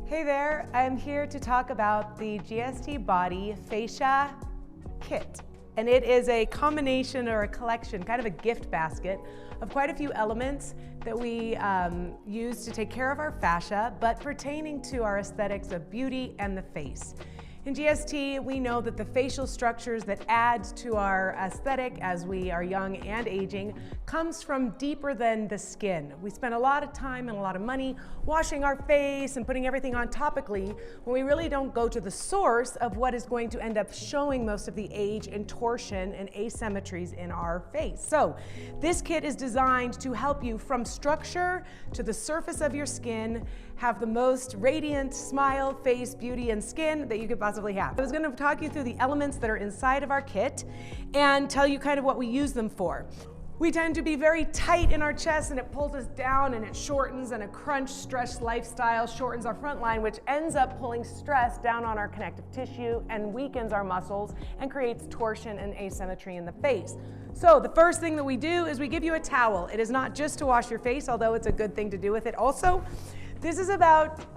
Hey there, I'm here to talk about the GST Body Fascia Kit. And it is a combination or a collection, kind of a gift basket of quite a few elements that we use to take care of our fascia, but pertaining to our aesthetics of beauty and the face. In GST, we know that the facial structures that add to our aesthetic as we are young and aging comes from deeper than the skin. We spend a lot of time and a lot of money washing our face and putting everything on topically when we really don't go to the source of what is going to end up showing most of the age and torsion and asymmetries in our face. So this kit is designed to help you from structure to the surface of your skin have the most radiant smile, face, beauty, and skin that you could possibly have. I was going to talk you through the elements that are inside of our kit and tell you kind of what we use them for. We tend to be very tight in our chest and it pulls us down and it shortens, and a crunch stress lifestyle shortens our front line, which ends up pulling stress down on our connective tissue and weakens our muscles and creates torsion and asymmetry in the face. So the first thing that we do is we give you a towel. It is not just to wash your face, although it's a good thing to do with it also. This is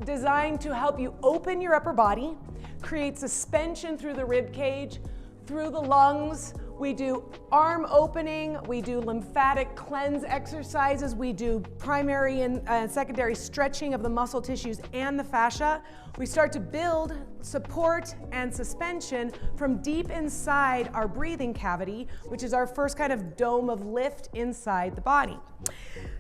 designed to help you open your upper body, create suspension through the rib cage, through the lungs. We do arm opening, we do lymphatic cleanse exercises, we do primary and secondary stretching of the muscle tissues and the fascia. We start to build support and suspension from deep inside our breathing cavity, which is our first kind of dome of lift inside the body.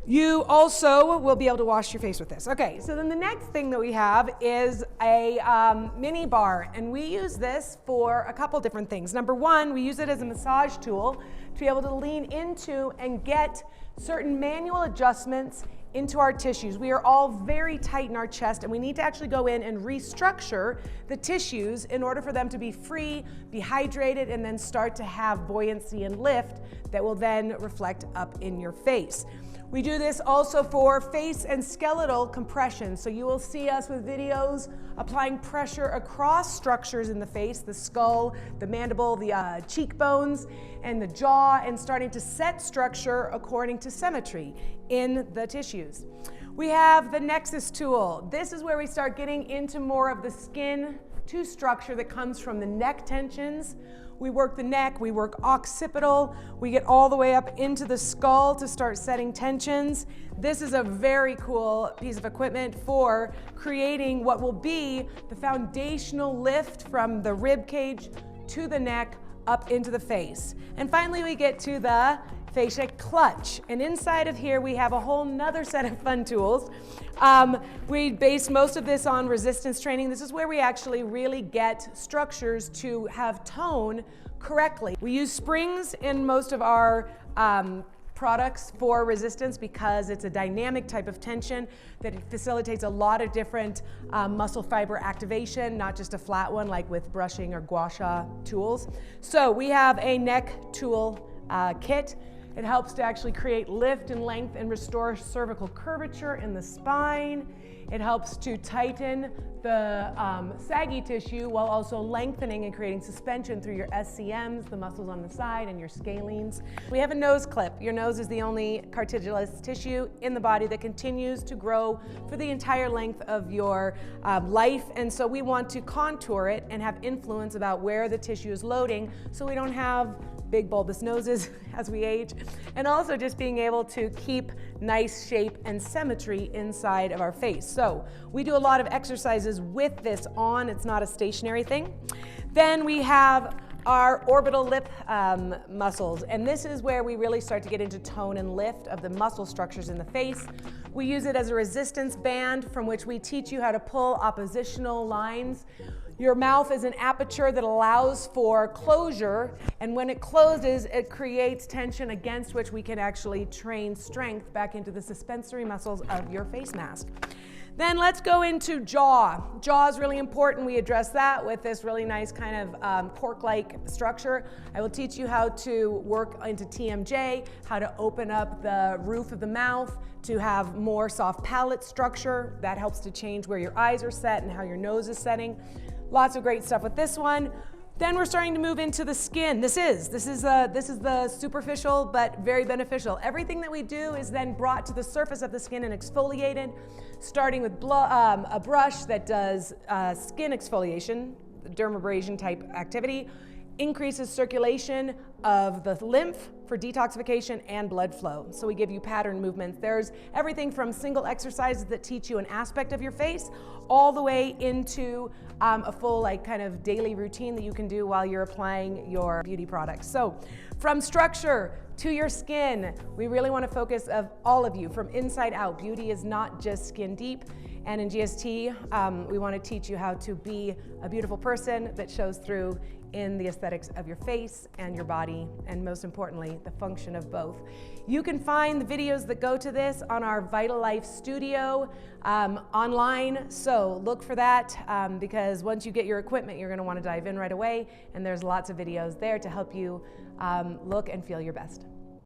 You also will be able to wash your face with this. Okay, so then the next thing that we have is a mini bar, and we use this for a couple different things. Number one, we use it as a massage tool to be able to lean into and get certain manual adjustments into our tissues. We are all very tight in our chest, and we need to actually go in and restructure the tissues in order for them to be free, be hydrated, and then start to have buoyancy and lift that will then reflect up in your face. We do this also for face and skeletal compression. So you will see us with videos applying pressure across structures in the face, the skull, the mandible, the cheekbones, and the jaw, and starting to set structure according to symmetry in the tissues. We have the Nexus tool. This is where we start getting into more of the skin to structure that comes from the neck tensions. We work the neck, we work occipital, we get all the way up into the skull to start setting tensions. This is a very cool piece of equipment for creating what will be the foundational lift from the rib cage to the neck up into the face. And finally, we get to the fascia clutch, and inside of here we have a whole nother set of fun tools. We base most of this on resistance training. This is where we actually really get structures to have tone correctly. We use springs in most of our products for resistance because it's a dynamic type of tension that facilitates a lot of different muscle fiber activation, not just a flat one like with brushing or gua sha tools. So we have a neck tool kit. It helps to actually create lift and length and restore cervical curvature in the spine. It helps to tighten the saggy tissue while also lengthening and creating suspension through your SCMs, the muscles on the side, and your scalenes. We have a nose clip. Your nose is the only cartilaginous tissue in the body that continues to grow for the entire length of your life, and so we want to contour it and have influence about where the tissue is loading so we don't have big bulbous noses as we age, and also just being able to keep nice shape and symmetry inside of our face. So we do a lot of exercises with this on. It's not a stationary thing. Then we have our orbital lip muscles, and this is where we really start to get into tone and lift of the muscle structures in the face. We use it as a resistance band from which we teach you how to pull oppositional lines. Your mouth is an aperture that allows for closure, and when it closes, it creates tension against which we can actually train strength back into the suspensory muscles of your face mask. Then let's go into jaw. Jaw is really important. We address that with this really nice kind of cork-like structure. I will teach you how to work into TMJ, how to open up the roof of the mouth to have more soft palate structure. That helps to change where your eyes are set and how your nose is setting. Lots of great stuff with this one. Then we're starting to move into the skin. This is the superficial but very beneficial. Everything that we do is then brought to the surface of the skin and exfoliated, starting with a brush that does skin exfoliation, dermabrasion type activity, increases circulation of the lymph for detoxification and blood flow. So we give you pattern movements. There's everything from single exercises that teach you an aspect of your face all the way into a full kind of daily routine that you can do while you're applying your beauty products. So from structure to your skin, we really want to focus of all of you from inside out. Beauty is not just skin deep. And in GST, we want to teach you how to be a beautiful person that shows through in the aesthetics of your face and your body, and most importantly, the function of both. You can find the videos that go to this on our VitaLife Studio online, so look for that because once you get your equipment, you're going to want to dive in right away, and there's lots of videos there to help you look and feel your best.